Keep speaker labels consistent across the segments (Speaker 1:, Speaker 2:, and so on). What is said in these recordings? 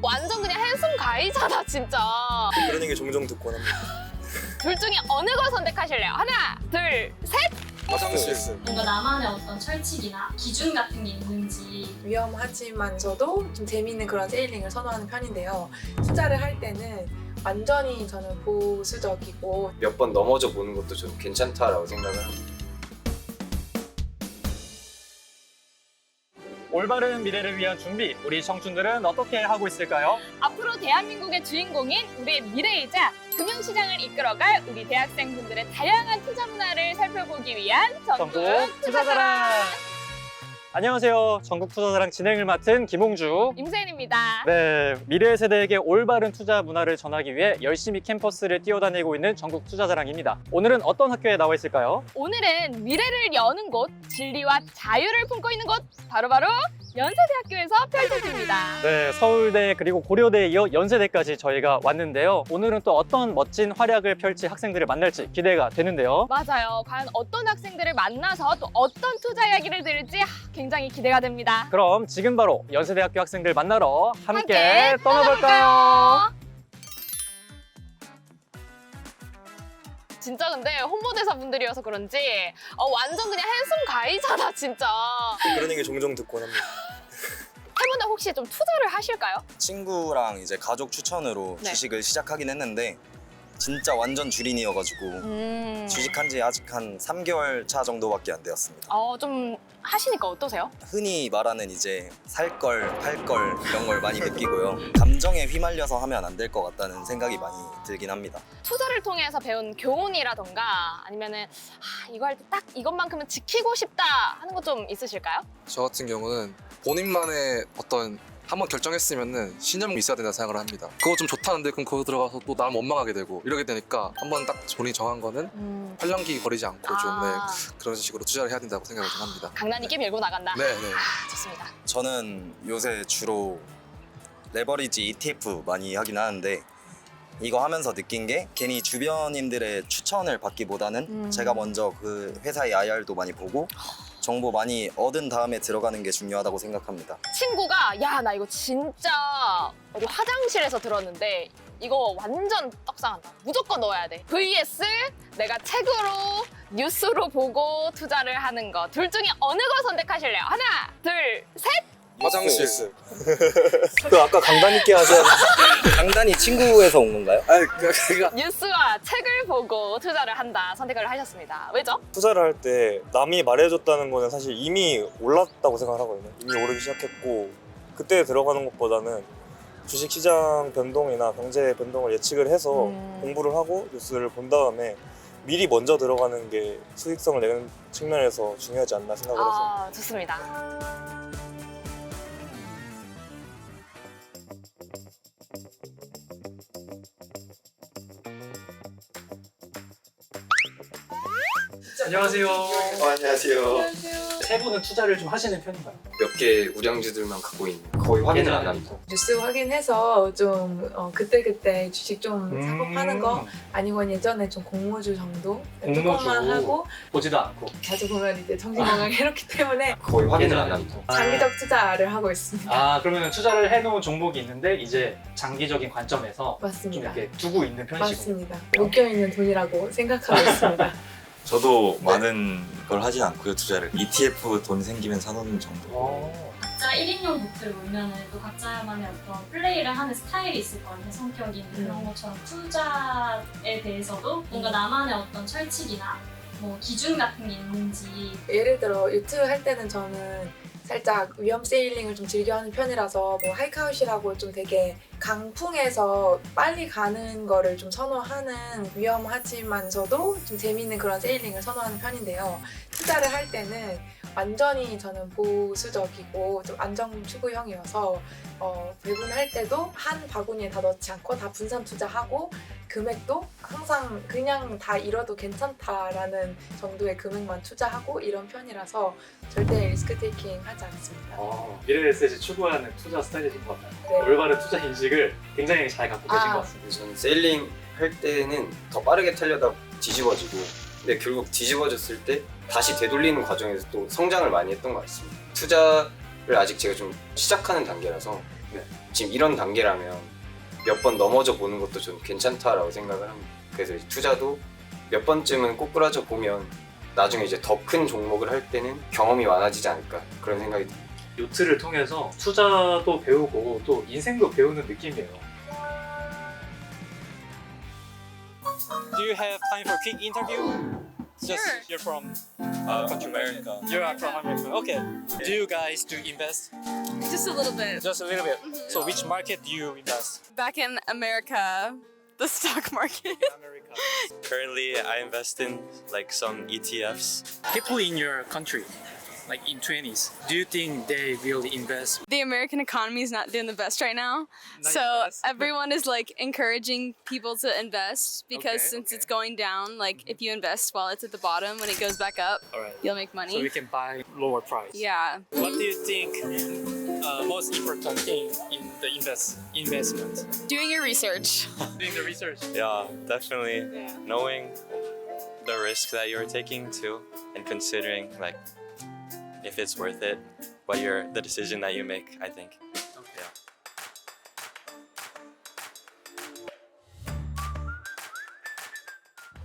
Speaker 1: 완전 그냥 한숨 가이잖아 진짜.
Speaker 2: 그런 얘기 종종 듣곤 합니다.
Speaker 1: 둘 중에 어느 걸 선택하실래요? 하나, 둘, 셋!
Speaker 2: 화장실.
Speaker 3: 뭔가 나만의 어떤 철칙이나 기준 같은 게 있는지.
Speaker 4: 위험하지만서도 좀 재미있는 그런 세일링을 선호하는 편인데요. 투자를 할 때는 완전히 저는 보수적이고
Speaker 5: 몇 번 넘어져 보는 것도 좀 괜찮다라고 생각을 합니다.
Speaker 6: 올바른 미래를 위한 준비, 우리 청춘들은 어떻게 하고 있을까요?
Speaker 1: 앞으로 대한민국의 주인공인 우리의 미래이자 금융시장을 이끌어갈 우리 대학생분들의 다양한 투자 문화를 살펴보기 위한 전국 투자자랑
Speaker 6: 안녕하세요. 전국 투자자랑 진행을 맡은 김홍주.
Speaker 1: 임세인입니다.
Speaker 6: 네, 미래 세대에게 올바른 투자 문화를 전하기 위해 열심히 캠퍼스를 뛰어다니고 있는 전국 투자자랑입니다. 오늘은 어떤 학교에 나와 있을까요?
Speaker 1: 오늘은 미래를 여는 곳, 진리와 자유를 품고 있는 곳, 바로바로 연세대학교에서 펼쳐집니다.
Speaker 6: 네, 서울대 그리고 고려대에 이어 연세대까지 저희가 왔는데요. 오늘은 또 어떤 멋진 활약을 펼칠 학생들을 만날지 기대가 되는데요.
Speaker 1: 맞아요. 과연 어떤 학생들을 만나서 또 어떤 투자 이야기를 들을지 굉장히 기대가 됩니다.
Speaker 6: 그럼 지금 바로 연세대학교 학생들 만나러 함께 떠나볼까요?
Speaker 1: 진짜 근데 홍보대사 분들이어서 그런지 완전 그냥 한숨 가이잖아 진짜.
Speaker 2: 그런 얘기 종종 듣곤 합니다.
Speaker 1: 팬분들 혹시 좀 투자를 하실까요?
Speaker 7: 친구랑 이제 가족 추천으로
Speaker 1: 네.
Speaker 7: 주식을 시작하긴 했는데 진짜 완전 주린이여가지고 주식한 지 아직 한 3개월 차 정도밖에 안 되었습니다.
Speaker 1: 좀 하시니까 어떠세요?
Speaker 7: 흔히 말하는 이제 살 걸, 팔 걸 이런 걸 많이 느끼고요. 감정에 휘말려서 하면 안 될 것 같다는 생각이 많이 들긴 합니다.
Speaker 1: 투자를 통해서 배운 교훈이라던가 아니면은 이거 할 때 딱 이것만큼은 지키고 싶다 하는 거 좀 있으실까요?
Speaker 8: 저 같은 경우는 본인만의 어떤 한번 결정했으면은 신념이 있어야 된다 생각을 합니다. 그거 좀 좋다는데 그럼 그거 들어가서 또 나름 원망하게 되고 이러게 되니까 한번 딱 본인이 정한 거는 팔랑기 거리지 않고 좀 그런 식으로 투자를 해야 된다고 생각을 좀 합니다.
Speaker 1: 강단 있게 밀고 나간다.
Speaker 8: 네.
Speaker 1: 좋습니다.
Speaker 7: 저는 요새 주로 레버리지 ETF 많이 하긴 하는데 이거 하면서 느낀 게 괜히 주변인들의 추천을 받기보다는 제가 먼저 그 회사의 IR도 많이 보고 정보 많이 얻은 다음에 들어가는 게 중요하다고 생각합니다.
Speaker 1: 친구가 야 나 이거 진짜 어디 화장실에서 들었는데 이거 완전 떡상한다. 무조건 넣어야 돼. vs 내가 책으로 뉴스로 보고 투자를 하는 거. 둘 중에 어느 걸 선택하실래요? 하나, 둘, 셋!
Speaker 8: 화장실.
Speaker 2: 그 아까 강단 있게 하셔야
Speaker 7: 강단이 친구에서 온 건가요?
Speaker 8: 아니 그니까
Speaker 1: 뉴스와 책을 보고 투자를 한다 선택을 하셨습니다. 왜죠?
Speaker 2: 투자를 할 때 남이 말해줬다는 거는 사실 이미 올랐다고 생각을 하거든요. 이미 오르기 시작했고 그때 들어가는 것보다는 주식시장 변동이나 경제 변동을 예측을 해서 공부를 하고 뉴스를 본 다음에 미리 먼저 들어가는 게 수익성을 내는 측면에서 중요하지 않나 생각을 해서
Speaker 1: 좋습니다.
Speaker 6: 안녕하세요.
Speaker 5: 안녕하세요.
Speaker 6: 세 분은 투자를 좀 하시는 편인가요?
Speaker 5: 몇 개 우량주들만 갖고 있는 거의 확인을 안 합니다.
Speaker 4: 뉴스 확인해서 좀 그때그때 주식 좀 사고 파는 거 아니면 예전에 좀 공모주 정도
Speaker 6: 공모주.
Speaker 4: 조금만 하고
Speaker 6: 보지도 않고
Speaker 4: 자주 보면 이제 정신건강이 이렇기 때문에
Speaker 5: 거의 확인을 안 합니다.
Speaker 4: 장기적 투자를 하고 있습니다.
Speaker 6: 그러면 투자를 해놓은 종목이 있는데 이제 장기적인 관점에서 좀
Speaker 4: 맞습니다.
Speaker 6: 이렇게 두고 있는 편이시고.
Speaker 4: 맞습니다. 묶여있는 돈이라고 생각하고 있습니다.
Speaker 9: 저도 많은 걸 하지 않고요. 투자를 ETF 돈 생기면 사놓는 정도.
Speaker 3: 각자 1인용 노트를 보면은 또 각자만의 어떤 플레이를 하는 스타일이 있을 거 아니에요. 성격이나 그런 것처럼 투자에 대해서도 뭔가 나만의 어떤 철칙이나 뭐 기준 같은 게 있는지.
Speaker 4: 예를 들어 유튜브 할 때는 저는 살짝 위험 세일링을 좀 즐겨하는 편이라서 뭐 하이카웃이라고 좀 되게 강풍에서 빨리 가는 거를 좀 선호하는 위험하지만서도 좀 재미있는 그런 세일링을 선호하는 편인데요. 투자를 할 때는 완전히 저는 보수적이고 좀 안정 추구형이어서 배분할 때도 한 바구니에 다 넣지 않고 다 분산 투자하고 금액도 항상 그냥 다 잃어도 괜찮다라는 정도의 금액만 투자하고 이런 편이라서 절대 리스크 테이킹 하지 않습니다.
Speaker 6: 미래에셋이 추구하는 투자 스타일이신 것 같아요.
Speaker 4: 네.
Speaker 6: 올바른 투자 인식을 굉장히 잘 갖고 계신 것 같습니다.
Speaker 5: 저는 세일링 할 때는 더 빠르게 타려다 뒤집어지고 근데 결국 뒤집어졌을 때 다시 되돌리는 과정에서 또 성장을 많이 했던 것 같습니다. 투자를 아직 제가 좀 시작하는 단계라서 지금 이런 단계라면 몇 번 넘어져 보는 것도 좀 괜찮다라고 생각을 합니다. 그래서 이제 투자도 몇 번쯤은 꼬꾸라져 보면 나중에 이제 더 큰 종목을 할 때는 경험이 많아지지 않을까 그런 생각이 듭니다.
Speaker 6: 요트를 통해서 투자도 배우고 또 인생도 배우는 느낌이에요. Do you have time for a quick interview? Just
Speaker 1: Sure.
Speaker 6: you're from
Speaker 9: America.
Speaker 6: You are from America. Okay. Do you guys do invest?
Speaker 10: Just a little bit.
Speaker 6: Just a little bit. So which market do you invest?
Speaker 10: Back in America, the stock market.
Speaker 6: America.
Speaker 2: Currently, I invest in like some ETFs.
Speaker 6: People in your country, like in 20s, do you think they really invest?
Speaker 10: The American economy is not doing the best right now.
Speaker 6: Not
Speaker 10: So
Speaker 6: the best?
Speaker 10: everyone is like encouraging people to invest because
Speaker 6: Okay,
Speaker 10: since
Speaker 6: okay.
Speaker 10: it's going down, like if you invest while it's at the bottom, when it goes back up,
Speaker 6: All right.
Speaker 10: you'll make
Speaker 6: So
Speaker 10: money.
Speaker 6: we can buy lower price.
Speaker 10: Yeah.
Speaker 6: What do you think most important thing in the investment?
Speaker 10: Doing your research.
Speaker 6: Doing the research.
Speaker 2: Yeah, definitely
Speaker 10: Yeah.
Speaker 2: knowing the risk that you're taking too, and considering like if it's worth it, the decision that you make. I think.
Speaker 6: Okay.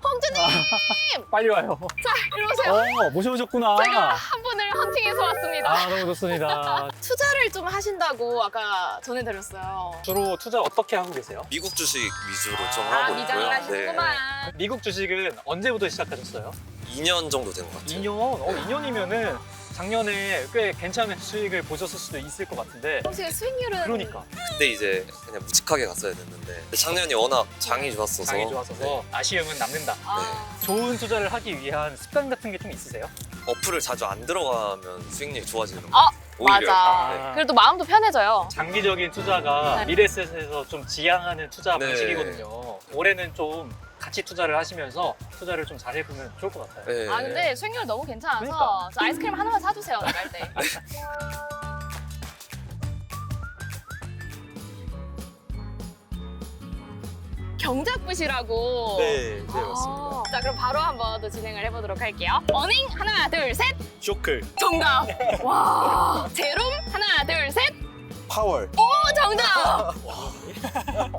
Speaker 1: 홍주님!
Speaker 6: 빨리 와요.
Speaker 1: 자, 이리 오세요.
Speaker 6: 모셔오셨구나.
Speaker 1: 제가 한 분을 헌팅해서 왔습니다.
Speaker 6: 아, 너무 좋습니다.
Speaker 1: 투자를 좀 하신다고 아까 전해드렸어요.
Speaker 6: 주로 투자 어떻게 하고 계세요?
Speaker 9: 미국 주식 위주로 좀
Speaker 1: 아,
Speaker 9: 하고
Speaker 1: 미장을
Speaker 9: 있고요.
Speaker 1: 하시는구만.
Speaker 6: 미국 주식은 언제부터 시작하셨어요?
Speaker 9: 2년 정도 된 것 같아요.
Speaker 6: 2년? 2년이면은 작년에 꽤 괜찮은 수익을 보셨을 수도 있을 것 같은데.
Speaker 1: 혹시 수익률은?
Speaker 6: 그러니까.
Speaker 9: 그때 이제 그냥 묵직하게 갔어야 됐는데 작년이 워낙 장이 좋았어서
Speaker 6: 장이 좋았어서 아쉬움은 남는다.
Speaker 1: 아,
Speaker 6: 좋은 투자를 하기 위한 습관 같은 게 좀 있으세요?
Speaker 9: 어플을 자주 안 들어가면 수익률이 좋아지는 거
Speaker 1: 아,
Speaker 9: 오히려.
Speaker 1: 맞아.
Speaker 6: 네.
Speaker 1: 그래도 마음도 편해져요.
Speaker 6: 장기적인 투자가
Speaker 1: 네.
Speaker 6: 미래셋에서 좀 지향하는 투자
Speaker 9: 네.
Speaker 6: 방식이거든요. 올해는 좀 같이 투자를 하시면서 투자를 좀 잘해보면 좋을 것 같아요.
Speaker 9: 네.
Speaker 1: 아, 근데 수익률 너무 괜찮아서
Speaker 6: 그러니까.
Speaker 1: 저 아이스크림 하나만 사주세요, 나갈 때. 경작부시라고.
Speaker 2: 네, 맞습니다.
Speaker 1: 자, 그럼 바로 한번 또 진행을 해보도록 할게요. 어닝 하나, 둘, 셋.
Speaker 2: 쇼클,
Speaker 1: 정답. 와. 제롬 하나, 둘, 셋.
Speaker 2: 파월,
Speaker 1: 오, 정답.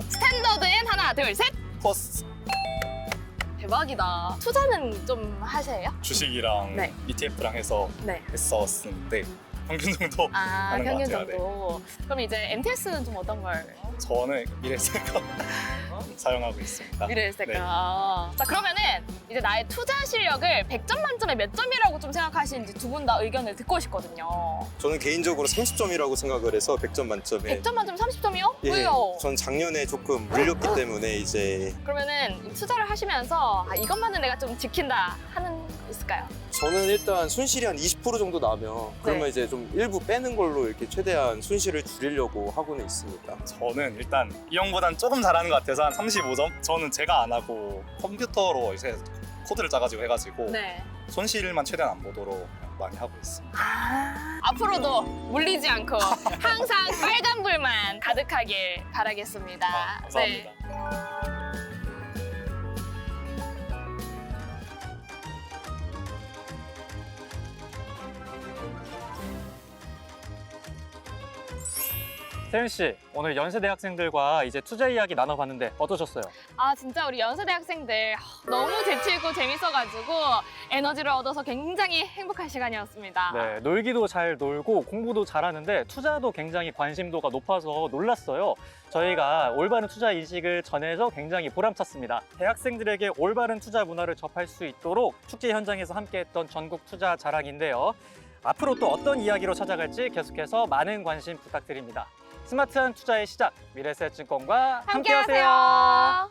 Speaker 1: 스탠더드 앤 하나, 둘, 셋.
Speaker 2: 퍼스.
Speaker 1: 대박이다. 투자는 좀 하세요?
Speaker 11: 주식이랑
Speaker 1: 네.
Speaker 11: ETF랑 해서
Speaker 1: 네.
Speaker 11: 했었는데 평균 정도
Speaker 1: 아,
Speaker 11: 하는 것
Speaker 1: 평균
Speaker 11: 같아요.
Speaker 1: 정도. 그럼 이제 MTS는 좀 어떤 걸?
Speaker 11: 저는 미래세가 사용하고 있습니다.
Speaker 1: 미래에셋가.
Speaker 11: 네.
Speaker 1: 자, 그러면은 이제 나의 투자 실력을 100점 만점에 몇 점이라고 좀 생각하시는지 두 분 다 의견을 듣고 싶거든요.
Speaker 12: 저는 개인적으로 30점이라고 생각을 해서 100점 만점에
Speaker 1: 100점 만점 30점이요?
Speaker 12: 예,
Speaker 1: 왜요?
Speaker 12: 전 작년에 조금 물렸기 때문에 이제
Speaker 1: 그러면은 이 투자를 하시면서 아, 이것만은 내가 좀 지킨다 하는 거 있을까요?
Speaker 12: 저는 일단 손실이 한 20% 정도 나면 그러면
Speaker 1: 네.
Speaker 12: 이제 좀 일부 빼는 걸로 이렇게 최대한 손실을 줄이려고 하고는 있습니다.
Speaker 11: 저는 일단 이 형보단 조금 잘하는 것 같아서 한 35점? 저는 제가 안 하고 컴퓨터로 이제 코드를 짜가지고 해가지고
Speaker 1: 네.
Speaker 11: 손실만 최대한 안 보도록 많이 하고 있습니다.
Speaker 1: 앞으로도 물리지 않고 항상 빨간불만 가득하길 바라겠습니다.
Speaker 11: 아, 감사합니다.
Speaker 1: 네.
Speaker 6: 세윤 씨, 오늘 연세대 학생들과 이제 투자 이야기 나눠봤는데 어떠셨어요?
Speaker 1: 아, 진짜 우리 연세대 학생들 너무 재치있고 재밌어가지고 에너지를 얻어서 굉장히 행복한 시간이었습니다.
Speaker 6: 네, 놀기도 잘 놀고 공부도 잘하는데 투자도 굉장히 관심도가 높아서 놀랐어요. 저희가 올바른 투자 인식을 전해서 굉장히 보람찼습니다. 대학생들에게 올바른 투자 문화를 접할 수 있도록 축제 현장에서 함께했던 전국 투자 자랑인데요. 앞으로 또 어떤 이야기로 찾아갈지 계속해서 많은 관심 부탁드립니다. 스마트한 투자의 시작, 미래셋증권과 함께하세요.